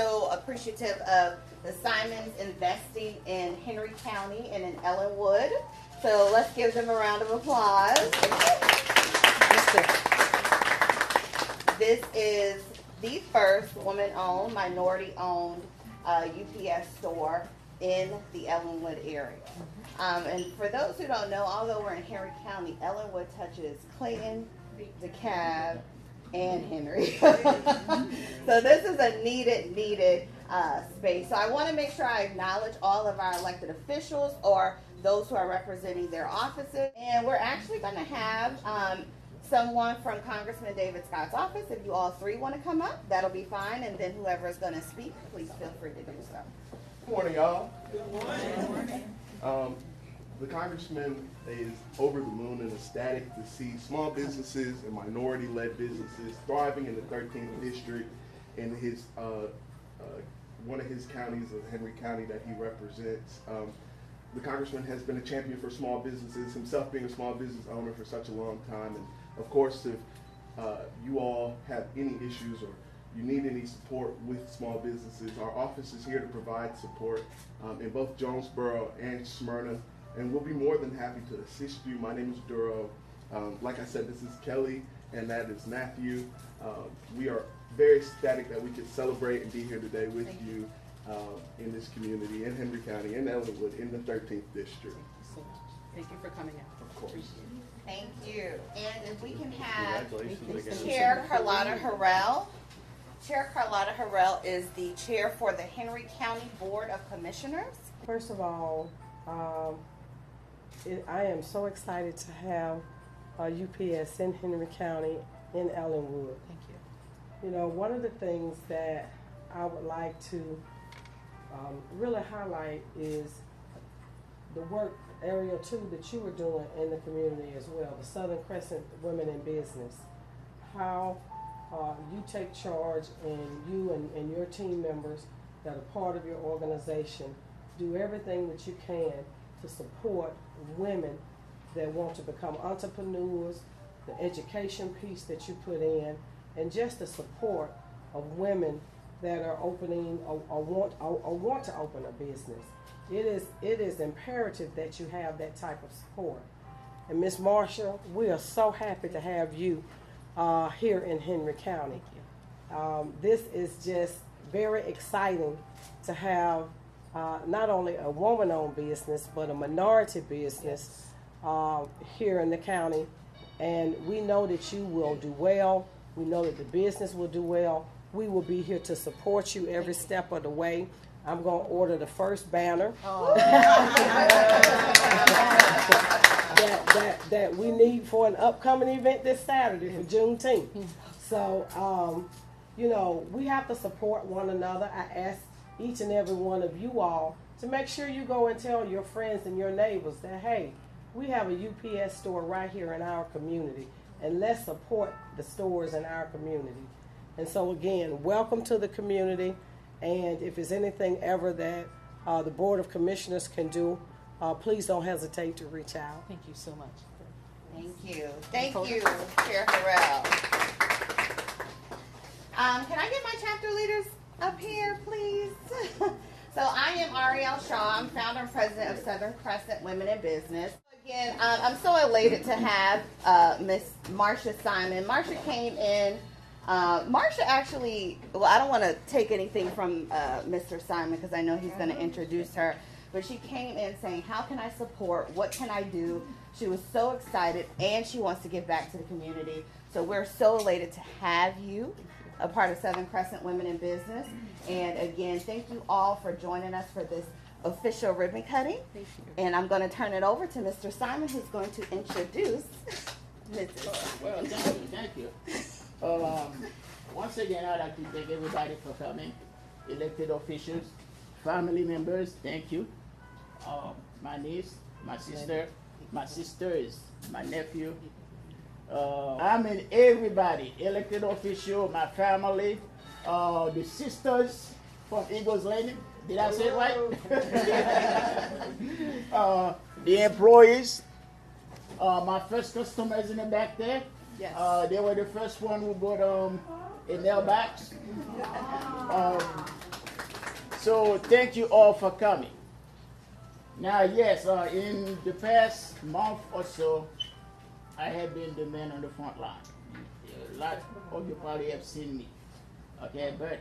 so appreciative of the Simons investing in Henry County and in Ellenwood. So let's give them a round of applause. This is the first woman-owned, minority-owned UPS store in the Ellenwood area. And for those who don't know, although we're in Henry County, Ellenwood touches Clayton, DeKalb, and Henry. So this is a needed space. So I want to make sure I acknowledge all of our elected officials or those who are representing their offices. And we're actually going to have someone from Congressman David Scott's office. If you all three want to come up, that'll be fine. And then whoever is going to speak, please feel free to do so. Good morning, y'all. Good morning. The congressman is over the moon and ecstatic to see small businesses and minority-led businesses thriving in the 13th district in his one of his counties of Henry County that he represents. The congressman has been a champion for small businesses, himself being a small business owner for such a long time. And of course, if you all have any issues or you need any support with small businesses, our office is here to provide support in both Jonesboro and Smyrna, and we'll be more than happy to assist you. My name is Duro. Like I said, this is Kelly, and that is Matthew. We are very ecstatic that we could celebrate and be here today with you in this community, in Henry County, in Ellenwood, in the 13th district. Thank you for coming out. Of course. Thank you. And if we can have Chair Carlotta Harrell. Chair Carlotta Harrell is the chair for the Henry County Board of Commissioners. First of all, I am so excited to have UPS in Henry County, in Ellenwood. Thank you. You know, one of the things that I would like to really highlight is the work, area 2, that you were doing in the community as well, the Southern Crescent Women in Business. How you take charge, and you and your team members that are part of your organization do everything that you can to support women that want to become entrepreneurs, the education piece that you put in, and just the support of women that are opening or want to open a business. It is imperative that you have that type of support. And Miss Marsha, we are so happy to have you here in Henry County. This is just very exciting to have not only a woman-owned business, but a minority business here in the county. And we know that you will do well. We know that the business will do well. We will be here to support you every step of the way. I'm going to order the first banner that we need for an upcoming event this Saturday for Juneteenth. So, you know, we have to support one another. I ask each and every one of you all to make sure you go and tell your friends and your neighbors that, hey, we have a UPS store right here in our community, and let's support the stores in our community. And so again, welcome to the community, and if there's anything ever that the Board of Commissioners can do, please don't hesitate to reach out. Thank you so much. Thank you. Thank you, Chair Harrell. Can I get my chapter leaders up here, please? So I am Ariel Shaw. I'm founder and president of Southern Crescent Women in Business. Again, I'm so elated to have Miss Marsha Simon. Marsha came in. Marsha actually, well, I don't want to take anything from Mr. Simon because I know he's going to introduce her, but she came in saying, how can I support? What can I do? She was so excited, and she wants to give back to the community. So we're so elated to have you a part of Southern Crescent Women in Business. And again, thank you all for joining us for this official ribbon cutting. Thank you. And I'm going to turn it over to Mr. Simon, who's going to introduce Mrs. Well, thank you. Once again, I'd like to thank everybody for coming. Elected officials, family members, thank you. My niece, my sisters, my nephew. I mean everybody, elected official, my family, the sisters from Eagles Landing. Did I say it right? The employees, my first customers in the back there. Yes. They were the first one who bought a mailbox. So thank you all for coming. Now, yes, in the past month or so, I have been the man on the front line. A lot of you probably have seen me, okay? But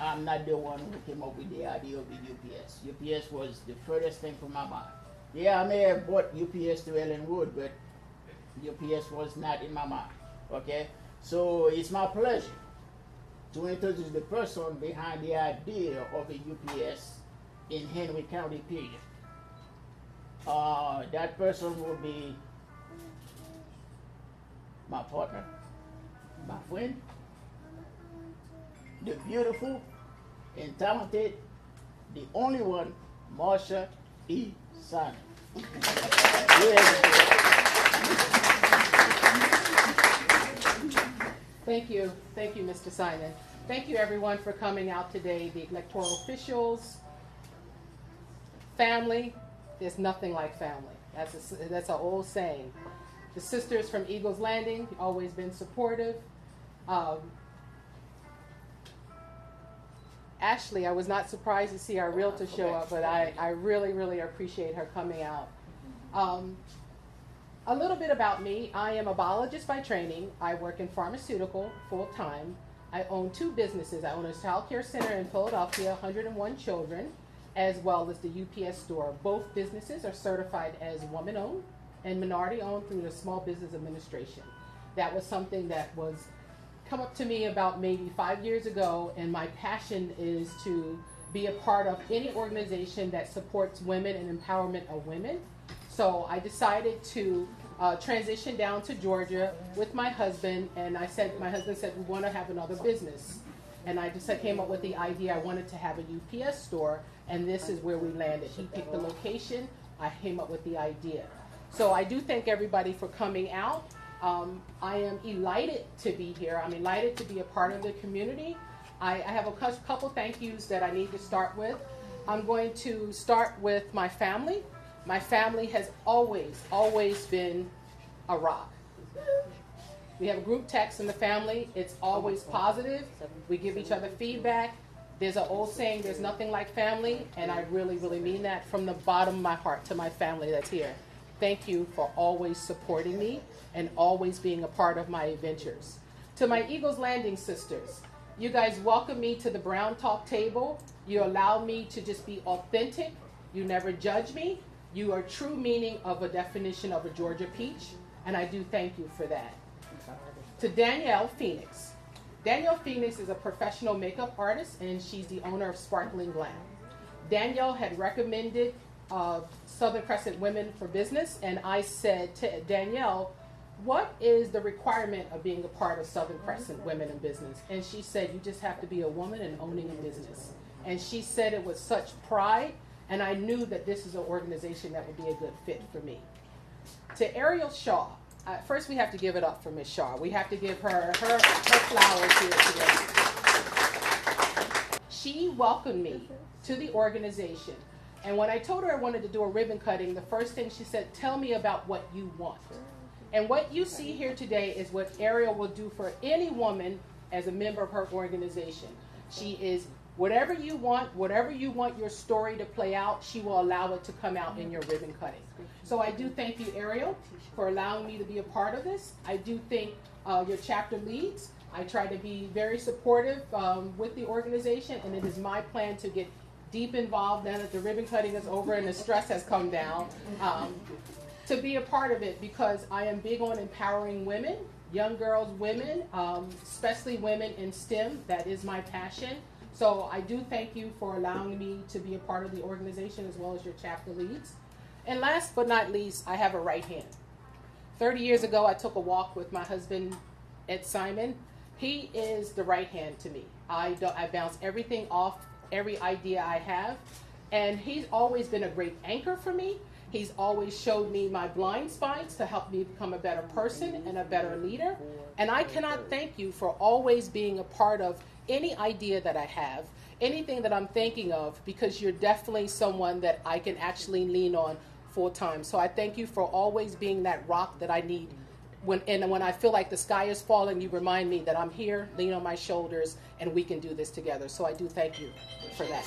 I'm not the one who came up with the idea of the UPS. UPS was the furthest thing from my mind. Yeah, I may have bought UPS to Ellen Wood, but UPS was not in my mind, okay? So it's my pleasure to introduce the person behind the idea of a UPS in Henry County, period. That person will be my partner, my friend, the beautiful and talented, the only one, Marsha E. Simon. Thank you, Mr. Simon. Thank you, everyone, for coming out today. The electoral officials, family. There's nothing like family. That's an old saying. The sisters from Eagles Landing, always been supportive. Ashley, I was not surprised to see our realtor show up, but I really, really appreciate her coming out. A little bit about me. I am a biologist by training. I work in pharmaceutical full-time. I own 2 businesses. I own a child care center in Philadelphia, 101 children, as well as the UPS store. Both businesses are certified as woman-owned and minority-owned through the Small Business Administration. That was something that was come up to me about maybe 5 years ago, and my passion is to be a part of any organization that supports women and empowerment of women. So I decided to transition down to Georgia with my husband, and my husband said, we want to have another business. And I just came up with the idea I wanted to have a UPS store, and this is where we landed. He picked the location, I came up with the idea. So I do thank everybody for coming out. I am elated to be here. I'm elated to be a part of the community. I have a couple thank yous that I need to start with. I'm going to start with my family. My family has always been a rock. We have a group text in the family. It's always positive. We give each other feedback. There's an old saying, there's nothing like family, and I really, really mean that from the bottom of my heart to my family that's here. Thank you for always supporting me and always being a part of my adventures. To my Eagles Landing sisters, you guys welcome me to the Brown Talk table. You allow me to just be authentic. You never judge me. You are true meaning of a definition of a Georgia peach, and I do thank you for that. To Danielle Phoenix. Danielle Phoenix is a professional makeup artist, and she's the owner of Sparkling Glam. Danielle had recommended Southern Crescent Women for Business, and I said to Danielle, what is the requirement of being a part of Southern Crescent Women in Business? And she said, you just have to be a woman and owning a business. And she said it with such pride, and I knew that this is an organization that would be a good fit for me. To Ariel Shaw, first we have to give it up for Miss Shaw. We have to give her flowers here today. She welcomed me to the organization. And when I told her I wanted to do a ribbon cutting, the first thing she said, tell me about what you want. And what you see here today is what Ariel will do for any woman as a member of her organization. She is whatever you want your story to play out, she will allow it to come out in your ribbon cutting. So I do thank you, Ariel, for allowing me to be a part of this. I do thank your chapter leads. I try to be very supportive with the organization, and it is my plan to get deep involved now that the ribbon cutting is over and the stress has come down, to be a part of it, because I am big on empowering women, young girls, women, especially women in STEM. That is my passion. So I do thank you for allowing me to be a part of the organization as well as your chapter leads. And last but not least, I have a right hand. 30 years ago, I took a walk with my husband, Ed Simon. He is the right hand to me. I bounce everything off, every idea I have. And he's always been a great anchor for me. He's always showed me my blind spots to help me become a better person and a better leader. And I cannot thank you for always being a part of any idea that I have, anything that I'm thinking of, because you're definitely someone that I can actually lean on full time. So I thank you for always being that rock that I need when I feel like the sky is falling, you remind me that I'm here, lean on my shoulders, and we can do this together. So I do thank you for that.